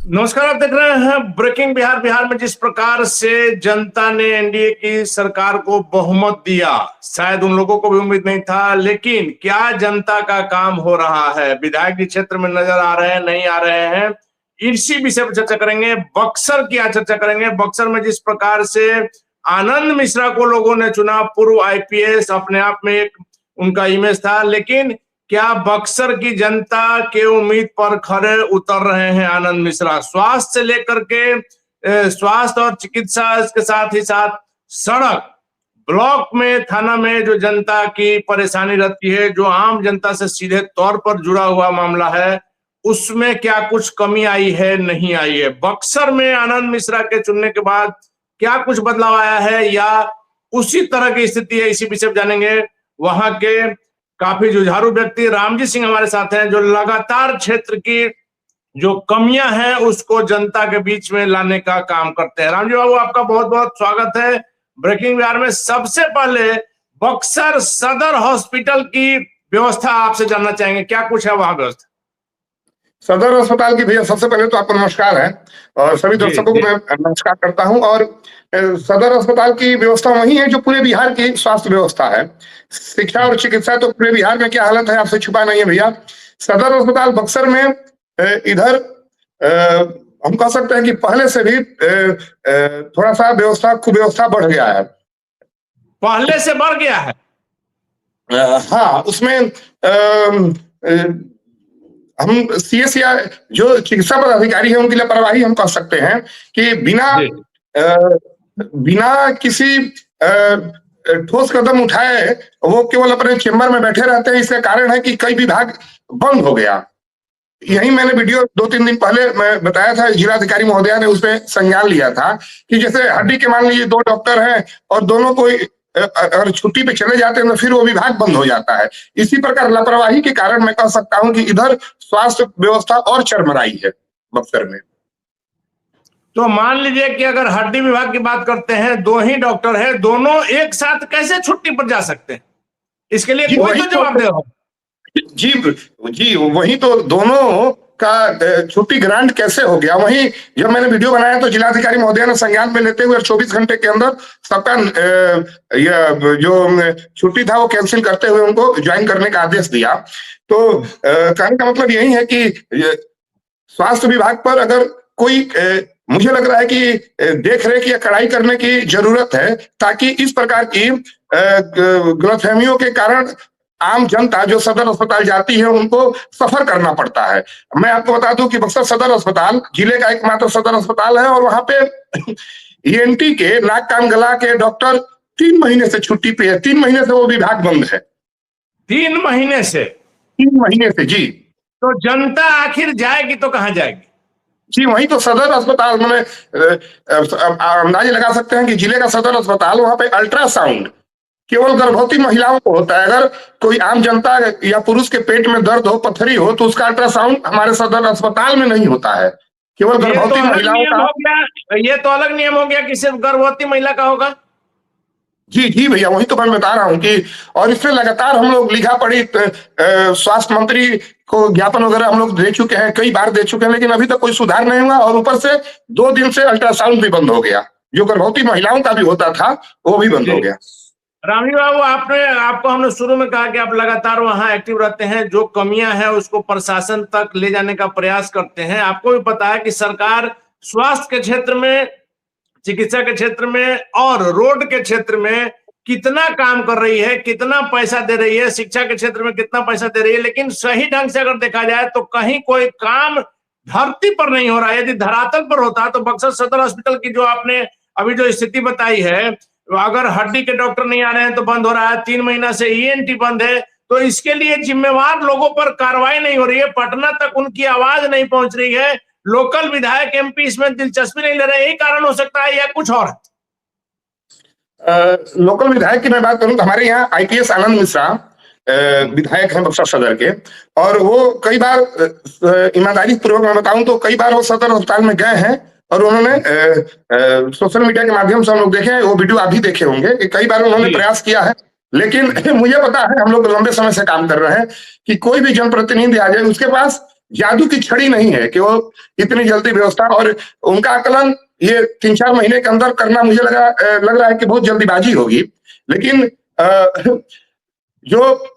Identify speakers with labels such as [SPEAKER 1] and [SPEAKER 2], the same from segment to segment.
[SPEAKER 1] नमस्कार। आप देख रहे हैं ब्रेकिंग बिहार। बिहार में जिस प्रकार से जनता ने एनडीए की सरकार को बहुमत दिया, शायद उन लोगों को भी उम्मीद नहीं था। लेकिन क्या जनता का काम हो रहा है? विधायक जी क्षेत्र में नजर आ रहे हैं, नहीं आ रहे हैं? इसी विषय पर चर्चा करेंगे। बक्सर की आज चर्चा करेंगे। बक्सर में जिस प्रकार से आनंद मिश्रा को लोगों ने चुना, पूर्व आईपीएस, अपने आप में एक उनका इमेज था, लेकिन क्या बक्सर की जनता के उम्मीद पर खरे उतर रहे हैं आनंद मिश्रा? स्वास्थ्य से लेकर के स्वास्थ्य और चिकित्सा, इसके साथ ही साथ सड़क, ब्लॉक में, थाना में जो जनता की परेशानी रहती है, जो आम जनता से सीधे तौर पर जुड़ा हुआ मामला है, उसमें क्या कुछ कमी आई है, नहीं आई है? बक्सर में आनंद मिश्रा के चुनने के बाद क्या कुछ बदलाव आया है या उसी तरह की स्थिति है? इसी विषय जानेंगे। वहां के काफी जुझारू व्यक्ति रामजी सिंह हमारे साथ हैं, जो लगातार क्षेत्र की जो कमियां हैं उसको जनता के बीच में लाने का काम करते हैं। रामजी बाबू, आपका बहुत बहुत स्वागत है ब्रेकिंग बिहार में। सबसे पहले बक्सर सदर हॉस्पिटल की व्यवस्था आपसे जानना चाहेंगे, क्या कुछ है वहां व्यवस्था?
[SPEAKER 2] सदर अस्पताल की भैया सबसे पहले तो आपको नमस्कार है और सभी दर्शकों को मैं नमस्कार करता हूं। और सदर अस्पताल की व्यवस्था वही है जो पूरे बिहार की स्वास्थ्य व्यवस्था है। शिक्षा और चिकित्सा तो पूरे बिहार में क्या हालत है आपसे छुपा नहीं है भैया। सदर अस्पताल बक्सर में इधर हम कह सकते हैं कि पहले से भी थोड़ा सा व्यवस्था कुव्यवस्था बढ़ गया है।
[SPEAKER 1] पहले से बढ़ गया है?
[SPEAKER 2] हाँ, उसमें हम सीएस या जो चिकित्सा पदाधिकारी है उनकी लापरवाही हम कह सकते हैं कि बिना किसी ठोस कदम उठाए वो केवल अपने चेंबर में बैठे रहते हैं। इसका कारण है कि कई विभाग बंद हो गया। यही मैंने वीडियो 2-3 दिन पहले मैं बताया था, जिलाधिकारी महोदया ने उसमें संज्ञान लिया था कि जैसे हड्डी के मान लीजिए 2 डॉक्टर हैं और दोनों कोई अगर छुट्टी पे चले जाते हैं तो फिर वो विभाग बंद हो जाता है। इसी प्रकार लापरवाही के कारण मैं कह सकता हूं कि इधर स्वास्थ्य व्यवस्था और चरमराई है बक्सर में।
[SPEAKER 1] तो मान लीजिए कि अगर हड्डी विभाग की बात करते हैं, 2 ही डॉक्टर हैं, दोनों एक साथ कैसे छुट्टी पर जा सकते हैं? इसके लिए कोई तो जवाब दे।
[SPEAKER 2] जी वही तो दोनों का छुट्टी ग्रांट कैसे हो गया। वहीं जब मैंने वीडियो बनाया तो जिलाधिकारी महोदय ने संज्ञान में लेते हुए 24 घंटे के अंदर सबका जो छुट्टी था वो कैंसिल करते हुए उनको ज्वाइन करने का आदेश दिया। तो कहने का मतलब यही है कि स्वास्थ्य विभाग पर अगर कोई मुझे लग रहा है कि देख रेख या कड़ाई करने की जरूरत है, ताकि इस प्रकार की गलतफहमियों के कारण आम जनता जो सदर अस्पताल जाती है उनको सफर करना पड़ता है। मैं आपको बता दूं कि बक्सर सदर अस्पताल जिले का एकमात्र सदर अस्पताल है और वहां पे ईएनटी के नाक कान गला के डॉक्टर 3 महीने से छुट्टी पे है। 3 महीने से वो विभाग बंद है।
[SPEAKER 1] 3 महीने से?
[SPEAKER 2] 3 महीने से जी।
[SPEAKER 1] तो जनता आखिर जाएगी तो कहां जाएगी?
[SPEAKER 2] जी वही तो सदर अस्पताल में अंदाजे लगा सकते हैं कि जिले का सदर अस्पताल, वहां पे अल्ट्रासाउंड केवल गर्भवती महिलाओं को होता है। अगर कोई आम जनता या पुरुष के पेट में दर्द हो, पथरी हो, तो उसका अल्ट्रासाउंड हमारे सदर अस्पताल में नहीं होता है, केवल गर्भवती महिलाओं का।
[SPEAKER 1] ये तो अलग नियम हो गया कि सिर्फ गर्भवती महिला का होगा।
[SPEAKER 2] जी भैया, वही तो मैं बता रहा हूँ कि और इसमें लगातार हम लोग लिखा पढ़ी स्वास्थ्य मंत्री को ज्ञापन वगैरह हम लोग दे चुके हैं, कई बार दे चुके हैं, लेकिन अभी तक कोई सुधार नहीं हुआ। और ऊपर से 2 दिन से अल्ट्रासाउंड भी बंद हो गया, जो गर्भवती महिलाओं का भी होता था वो भी बंद हो गया।
[SPEAKER 1] रामजी बाबू, आपको हमने शुरू में कहा कि आप लगातार वहां एक्टिव रहते हैं, जो कमियां हैं उसको प्रशासन तक ले जाने का प्रयास करते हैं। आपको भी पता है कि सरकार स्वास्थ्य के क्षेत्र में, चिकित्सा के क्षेत्र में और रोड के क्षेत्र में कितना काम कर रही है, कितना पैसा दे रही है, शिक्षा के क्षेत्र में कितना पैसा दे रही है, लेकिन सही ढंग से अगर देखा जाए तो कहीं कोई काम धरती पर नहीं हो रहा है। यदि धरातल पर होता तो बक्सर सदर हॉस्पिटल की जो आपने अभी जो स्थिति बताई है, अगर हड्डी के डॉक्टर नहीं आ रहे हैं तो बंद हो रहा है, 3 महीना से ईएनटी बंद है, तो इसके लिए जिम्मेवार लोगों पर कार्रवाई नहीं हो रही है, पटना तक उनकी आवाज नहीं पहुंच रही है, लोकल विधायक एमपी इसमें दिलचस्पी नहीं ले रहे। यही कारण हो सकता है या कुछ और?
[SPEAKER 2] लोकल विधायक की मैं बात करूं तो हमारे यहाँ आईपीएस आनंद मिश्रा विधायक हैं बक्सर सदर के, और वो कई बार ईमानदारी पूर्वक मैं बताऊं तो कई बार वो सदर अस्पताल में गए हैं और उन्होंने सोशल मीडिया के माध्यम से हम लोग देखे, वो वीडियो आप भी देखे होंगे कि कई बार उन्होंने प्रयास किया है। लेकिन मुझे पता है, हम लोग लंबे समय से काम कर रहे हैं कि कोई भी जनप्रतिनिधि आ जाए उसके पास जादू की छड़ी नहीं है कि वो इतनी जल्दी व्यवस्था, और उनका आकलन ये 3-4 महीने के अंदर करना मुझे लग रहा है कि बहुत जल्दीबाजी होगी। लेकिन जो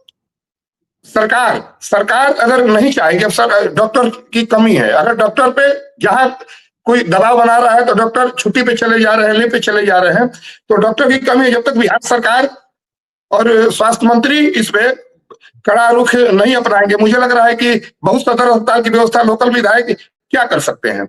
[SPEAKER 2] सरकार अगर नहीं चाहेगी, अब डॉक्टर की कमी है, अगर डॉक्टर पे जहां कोई दबाव बना रहा है तो डॉक्टर छुट्टी पे चले जा रहे हैं, लीव पे चले जा रहे हैं, तो डॉक्टर की कमी है। जब तक बिहार सरकार और स्वास्थ्य मंत्री इस पे कड़ा रुख नहीं अपनाएंगे, मुझे लग रहा है कि बहुत सदर अस्पताल की व्यवस्था लोकल विधायक क्या कर सकते हैं।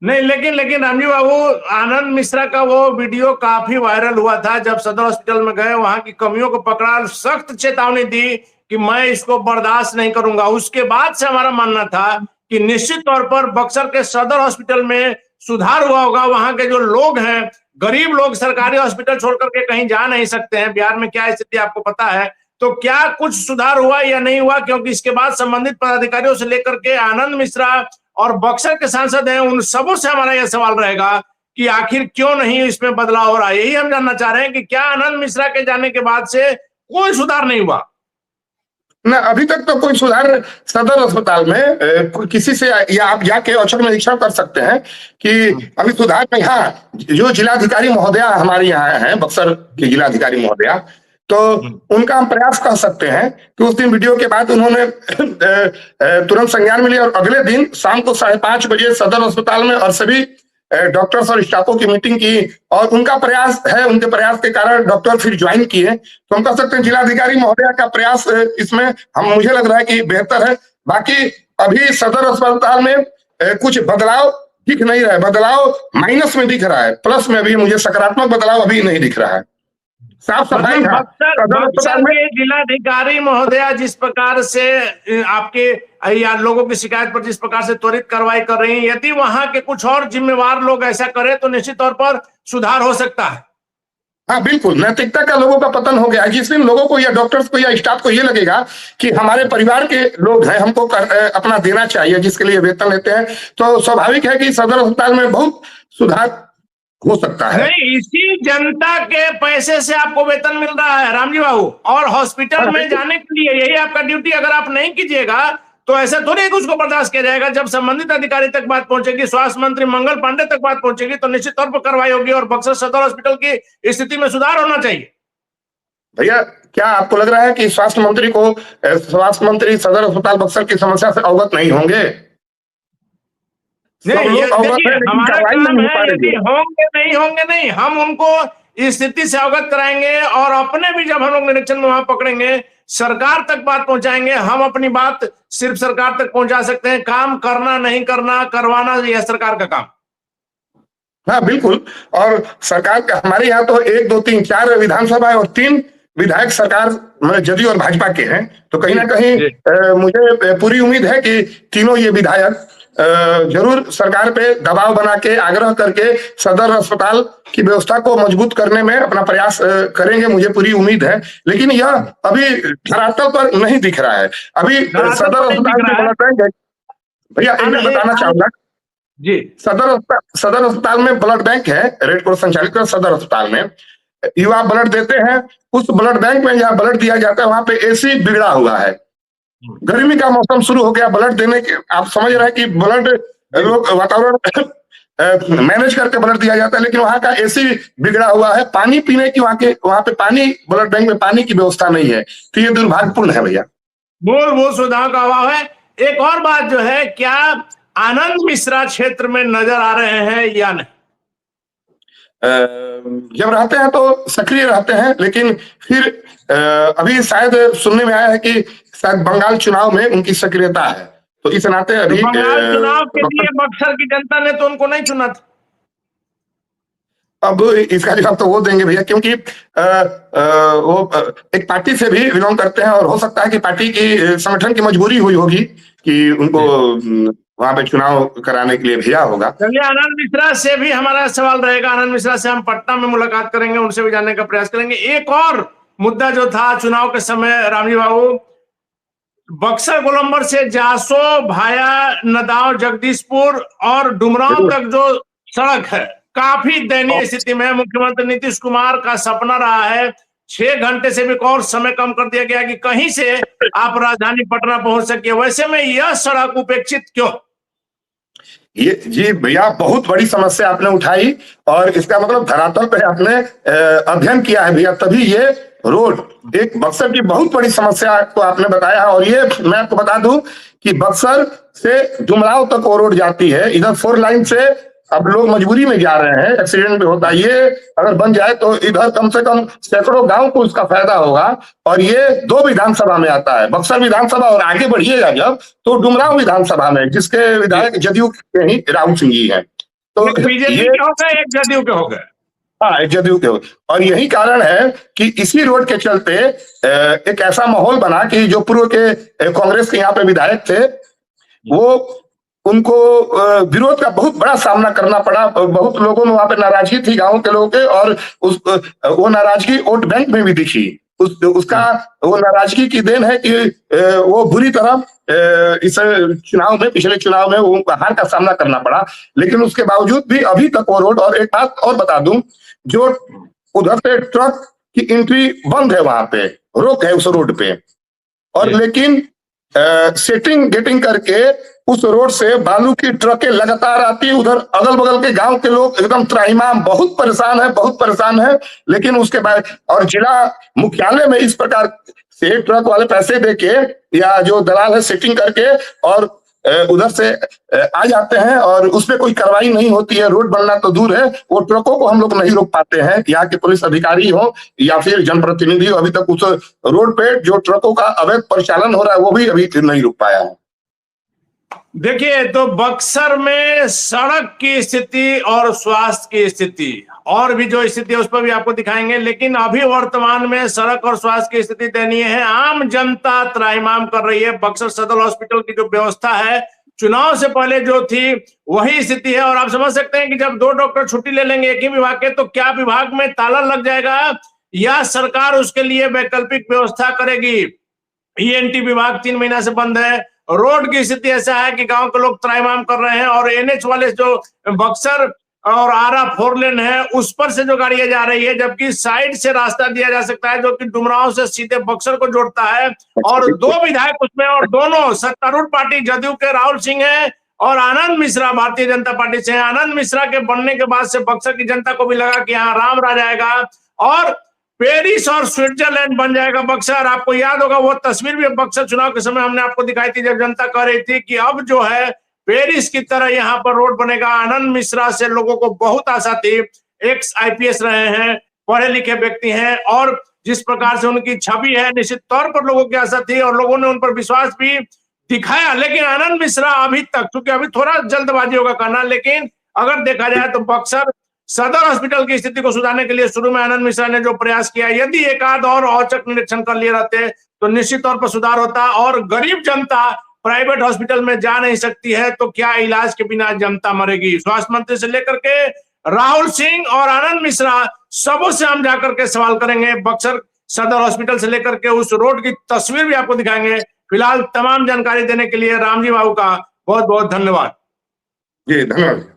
[SPEAKER 1] नहीं, लेकिन रामजी बाबू, आनंद मिश्रा का वो वीडियो काफी वायरल हुआ था जब सदर हॉस्पिटल में गए, वहां की कमियों को पकड़ा, सख्त चेतावनी दी कि मैं इसको बर्दाश्त नहीं करूंगा। उसके बाद से हमारा मानना था कि निश्चित तौर पर बक्सर के सदर हॉस्पिटल में सुधार हुआ होगा। वहां के जो लोग हैं, गरीब लोग सरकारी हॉस्पिटल छोड़ करके कहीं जा नहीं सकते हैं। बिहार में क्या स्थिति आपको पता है। तो क्या कुछ सुधार हुआ या नहीं हुआ? क्योंकि इसके बाद संबंधित पदाधिकारियों से लेकर के आनंद मिश्रा और बक्सर के सांसद हैं, उन सबों से हमारा यह सवाल रहेगा कि आखिर क्यों नहीं इसमें बदलाव हो रहा है। यही हम जानना चाह रहे हैं कि क्या आनंद मिश्रा के जाने के बाद से कोई सुधार नहीं हुआ?
[SPEAKER 2] ना, अभी तक तो कोई सुधार सदर अस्पताल में किसी से, या आप जाके औचक निरीक्षण कर सकते हैं कि अभी सुधार नहीं। हाँ, जो जिलाधिकारी महोदया हमारे यहाँ है, बक्सर की जिलाधिकारी महोदया, तो उनका हम प्रयास कर सकते हैं कि उस दिन वीडियो के बाद उन्होंने तुरंत संज्ञान में लिया और अगले दिन शाम को 5:30 बजे सदर अस्पताल में और सभी डॉक्टर्स और स्टाफों की मीटिंग की, और उनका प्रयास है, उनके प्रयास के कारण डॉक्टर फिर ज्वाइन किए। तो हम कह सकते हैं जिलाधिकारी महोदया का प्रयास इसमें मुझे लग रहा है कि बेहतर है। बाकी अभी सदर अस्पताल में कुछ बदलाव दिख नहीं रहा है, बदलाव माइनस में दिख रहा है, प्लस में अभी मुझे सकारात्मक बदलाव अभी नहीं दिख रहा है। साफ सफाई,
[SPEAKER 1] बक्सर के जिलाधिकारी महोदया जिस प्रकार से आपके या लोगों की शिकायत पर जिस प्रकार से त्वरित कार्रवाई कर रही है, यदि वहां के कुछ और जिम्मेवार लोग ऐसा करें तो निश्चित तौर पर सुधार हो सकता है।
[SPEAKER 2] हाँ बिल्कुल, नैतिकता का लोगों का पतन हो गया। जिस दिन लोगों को या डॉक्टर्स को या स्टाफ को ये लगेगा कि हमारे परिवार के लोग हैं, हमको अपना देना चाहिए जिसके लिए वेतन लेते हैं, तो स्वाभाविक है कि सदर अस्पताल में बहुत सुधार हो सकता है।
[SPEAKER 1] नहीं, इसी जनता के पैसे से आपको वेतन मिल रहा है रामजी बाबू, और हॉस्पिटल में जाने के लिए यही आपका ड्यूटी। अगर आप नहीं कीजिएगा तो ऐसा थोड़ी है कि उसको बर्दाश्त किया जाएगा। जब संबंधित अधिकारी तक बात पहुंचेगी, स्वास्थ्य मंत्री मंगल पांडे तक बात पहुंचेगी, तो निश्चित तौर पर कार्रवाई होगी और बक्सर सदर हॉस्पिटल की स्थिति में सुधार होना चाहिए।
[SPEAKER 2] भैया, क्या आपको लग रहा है कि स्वास्थ्य मंत्री सदर अस्पताल बक्सर की समस्या से अवगत नहीं होंगे?
[SPEAKER 1] नहीं, हमारा काम है, यदि होंगे नहीं, हम उनको इस स्थिति से अवगत कराएंगे और अपने भी जब हम लोग निरीक्षण में वहां पकड़ेंगे, सरकार तक बात पहुंचाएंगे। हम अपनी बात सिर्फ सरकार तक पहुंचा सकते हैं, काम करना नहीं करना, करवाना यह सरकार का काम।
[SPEAKER 2] हाँ बिल्कुल, और सरकार का हमारे यहाँ तो 1, 2, 3, 4 विधानसभा और 3 विधायक सरकार जदयू और भाजपा के हैं, तो कहीं ना कहीं मुझे पूरी उम्मीद है कि तीनों ये विधायक जरूर सरकार पे दबाव बना के, आग्रह करके सदर अस्पताल की व्यवस्था को मजबूत करने में अपना प्रयास करेंगे, मुझे पूरी उम्मीद है। लेकिन यह अभी धरातल पर नहीं दिख रहा है। अभी सदर अस्पताल में ब्लड बैंक है भैया, एक मैं बताना चाहूंगा
[SPEAKER 1] जी,
[SPEAKER 2] सदर अस्पताल में ब्लड बैंक है, रेड क्रॉस संचालित सदर अस्पताल में युवा ब्लड देते हैं। उस ब्लड बैंक में जहाँ ब्लड दिया जाता है वहां पे एसी बिगड़ा हुआ है। गर्मी का मौसम शुरू हो गया, ब्लड देने के, आप समझ रहे हैं कि ब्लड लोग वातावरण मैनेज करके ब्लड दिया जाता है, लेकिन वहां का एसी बिगड़ा हुआ है। पानी पीने की वहां पे पानी, ब्लड बैंक में पानी की व्यवस्था नहीं है, तो ये दुर्भाग्यपूर्ण है भैया।
[SPEAKER 1] बहुत सुधार का अभाव है। एक और बात जो है, क्या आनंद मिश्रा क्षेत्र में नजर आ रहे हैं या नहीं?
[SPEAKER 2] जब रहते हैं तो सक्रिय रहते हैं, लेकिन फिर अभी शायद सुनने में आया है कि शायद बंगाल चुनाव में उनकी सक्रियता है, तो इस नाते अभी
[SPEAKER 1] बंगाल चुनाव के लिए बक्सर की जनता ने तो उनको नहीं चुना था।
[SPEAKER 2] अब इसका जवाब तो वो देंगे भैया, क्योंकि वो एक पार्टी से भी बिलोंग करते हैं और हो सकता है कि पार्टी की संगठन की मजबूरी हुई होगी कि उनको वहां पे चुनाव कराने के लिए भेजा होगा।
[SPEAKER 1] चलिए, आनंद मिश्रा से भी हमारा सवाल रहेगा। आनंद मिश्रा से हम पटना में मुलाकात करेंगे, उनसे भी जानने का प्रयास करेंगे। एक और मुद्दा जो था चुनाव के समय रामजी बाबू, बक्सर गोलंबर से जासो भाया नदाव जगदीशपुर और डुमरांव तक जो सड़क है, काफी दयनीय स्थिति में। मुख्यमंत्री नीतीश कुमार का सपना रहा है 6 घंटे से भी और समय कम कर दिया गया कि कहीं से आप राजधानी पटना पहुंच सके। वैसे में यह सड़क उपेक्षित क्यों?
[SPEAKER 2] ये जी भैया, बहुत बड़ी समस्या आपने उठाई और इसका मतलब धरातल पे आपने अध्ययन किया है भैया, तभी ये रोड एक बक्सर की बहुत बड़ी समस्या को आपने बताया। और ये मैं आपको बता दूं कि बक्सर से डुमरांव तक वो रोड जाती है, इधर 4 लाइन से अब लोग मजबूरी में जा रहे हैं, एक्सीडेंट भी होता है। ये अगर बन जाए तो इधर कम से कम सैकड़ों गांव को इसका फायदा होगा। और ये 2 विधानसभा में आता है, बक्सर विधानसभा, और आगे बढ़िएगा जब तो डुमरांव विधानसभा में, जिसके विधायक जदयू के ही राहुल सिंह जी हैं। तो
[SPEAKER 1] बीजेपी
[SPEAKER 2] ये
[SPEAKER 1] के हो गए, एक जदयू के हो गए।
[SPEAKER 2] हाँ, जदयू के हो। और यही कारण है कि इसी रोड के चलते एक ऐसा माहौल बना कि जो पूर्व के कांग्रेस के यहाँ पे विधायक थे, वो उनको विरोध का बहुत बड़ा सामना करना पड़ा। बहुत लोगों में वहां पे नाराजगी थी गांव के लोगों के, और वो नाराजगी वोट बैंक में भी दिखी। उसका वो नाराजगी की देन है कि वो बुरी तरह इस चुनाव में, पिछले चुनाव में वो हार का सामना करना पड़ा। लेकिन उसके बावजूद भी अभी तक वो रोड, और एक बात और बता दूं, जो उधर से ट्रक की एंट्री बंद है, वहां पे रोक है उस रोड पे। और लेकिन सेटिंग गेटिंग करके उस रोड से बालू की ट्रकें लगातार आती है। उधर अगल बगल के गांव के लोग एकदम त्राहिमाम, बहुत परेशान है। लेकिन उसके बाद और जिला मुख्यालय में इस प्रकार से ट्रक वाले पैसे देके या जो दलाल है सेटिंग करके और उधर से आ जाते हैं, और उसमें कोई कार्रवाई नहीं होती है। रोड बनना तो दूर है, वो ट्रकों को हम लोग नहीं रोक पाते हैं, यहाँ के पुलिस अधिकारी हो या फिर जनप्रतिनिधि हो। अभी तक उस रोड पे जो ट्रकों का अवैध परिचालन हो रहा है वो भी अभी नहीं रुक पाया है।
[SPEAKER 1] देखिए, तो बक्सर में सड़क की स्थिति और स्वास्थ्य की स्थिति, और भी जो स्थिति है उस पर भी आपको दिखाएंगे, लेकिन अभी वर्तमान में सड़क और स्वास्थ्य की स्थिति दयनीय है। आम जनता त्राहिमाम कर रही है। बक्सर सदर हॉस्पिटल की जो व्यवस्था है चुनाव से पहले जो थी वही स्थिति है। और आप समझ सकते हैं कि जब 2 डॉक्टर छुट्टी ले लेंगे एक ही विभाग के, तो क्या विभाग में ताला लग जाएगा या सरकार उसके लिए वैकल्पिक व्यवस्था करेगी। ईएनटी विभाग 3 महीना से बंद है। रोड की स्थिति ऐसा है कि गांव के लोग त्राहिमाम कर रहे हैं, और एनएच वाले जो बक्सर और आरा 4 लेन है उस पर से जो गाड़ियां जा रही है, जबकि साइड से रास्ता दिया जा सकता है जो कि डुमरांव से सीधे बक्सर को जोड़ता है। और 2 विधायक उसमें, और दोनों सत्तारूढ़ पार्टी जदयू के राहुल सिंह है और आनंद मिश्रा भारतीय जनता पार्टी से है। आनंद मिश्रा के बनने के बाद से बक्सर की जनता को भी लगा कि यहाँ राम राज आएगा और पेरिस और स्विट्जरलैंड बन जाएगा बक्सर। आपको याद होगा वो तस्वीर भी बक्सर चुनाव के समय हमने आपको दिखाई थी, जब जनता कह रही थी कि अब जो है पेरिस की तरह यहाँ पर रोड बनेगा। आनंद मिश्रा से लोगों को बहुत आशा थी, एक्स आईपीएस रहे हैं, पढ़े लिखे व्यक्ति हैं, और जिस प्रकार से उनकी छवि है निश्चित तौर पर लोगों की आशा थी और लोगों ने उन पर विश्वास भी दिखाया। लेकिन आनंद मिश्रा अभी तक, क्योंकि अभी थोड़ा जल्दबाजी होगा कहना, लेकिन अगर देखा जाए तो बक्सर सदर हॉस्पिटल की स्थिति को सुधारने के लिए शुरू में आनंद मिश्रा ने जो प्रयास किया, यदि एक आध और औचक निरीक्षण कर लिए रहते तो निश्चित तौर पर सुधार होता। और गरीब जनता प्राइवेट हॉस्पिटल में जा नहीं सकती है तो क्या इलाज के बिना जनता मरेगी। स्वास्थ्य मंत्री से लेकर के राहुल सिंह और आनंद मिश्रा, सबों से हम जाकर के सवाल करेंगे। बक्सर सदर हॉस्पिटल से लेकर के उस रोड की तस्वीर भी आपको दिखाएंगे। फिलहाल तमाम जानकारी देने के लिए रामजी बाबू का बहुत बहुत धन्यवाद।
[SPEAKER 2] जी धन्यवाद।